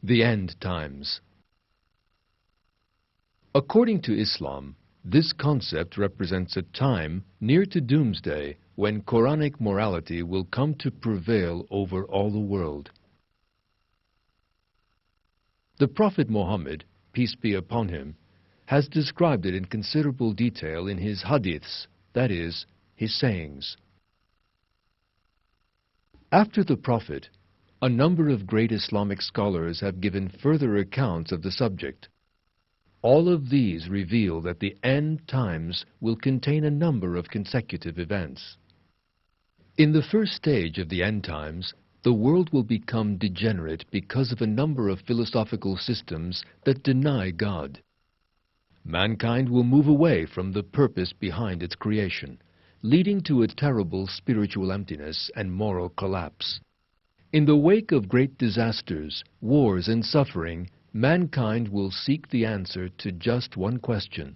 The End Times. According to Islam, this concept represents a time near to doomsday when Quranic morality will come to prevail over all the world. The Prophet Muhammad, peace be upon him, has described it in considerable detail in his hadiths, that is, his sayings. After the Prophet, a number of great Islamic scholars have given further accounts of the subject. All of these reveal that the end times will contain a number of consecutive events. In the first stage of the end times, the world will become degenerate because of a number of philosophical systems that deny God. Mankind will move away from the purpose behind its creation, leading to a terrible spiritual emptiness and moral collapse. In the wake of great disasters, wars, and suffering, mankind will seek the answer to just one question: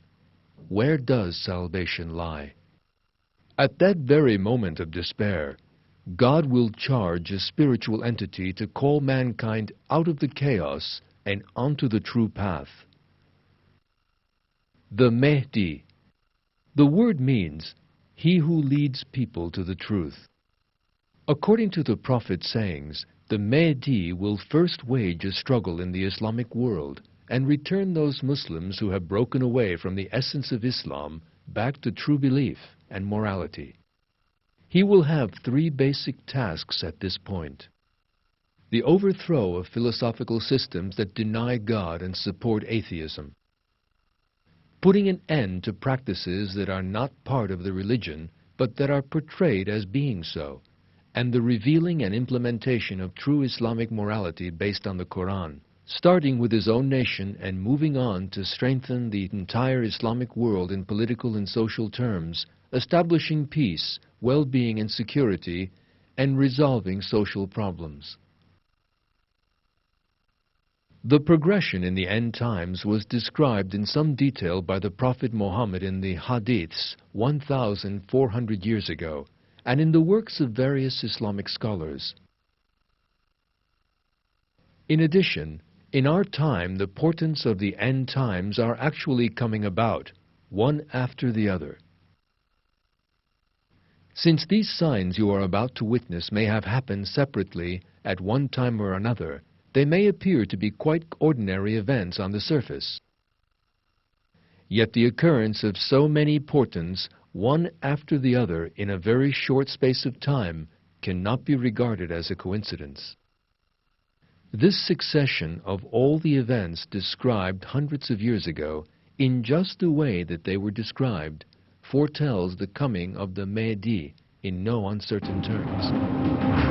where does salvation lie? At that very moment of despair, God will charge a spiritual entity to call mankind out of the chaos and onto the true path. The Mahdi. The word means he who leads people to the truth. According to the Prophet's sayings, the Mahdi will first wage a struggle in the Islamic world and return those Muslims who have broken away from the essence of Islam back to true belief and morality. He will have three basic tasks at this point: the overthrow of philosophical systems that deny God and support atheism, putting an end to practices that are not part of the religion but that are portrayed as being so, and the revealing and implementation of true Islamic morality based on the Quran, starting with his own nation and moving on to strengthen the entire Islamic world in political and social terms, establishing peace, well-being and security, and resolving social problems. The progression in the end times was described in some detail by the Prophet Muhammad in the Hadiths 1,400 years ago, and in the works of various Islamic scholars. In addition, in our time the portents of the end times are actually coming about, one after the other. Since these signs you are about to witness may have happened separately at one time or another, they may appear to be quite ordinary events on the surface. Yet the occurrence of so many portents, one after the other in a very short space of time, cannot be regarded as a coincidence. This succession of all the events described hundreds of years ago, in just the way that they were described, foretells the coming of the Mahdi in no uncertain terms.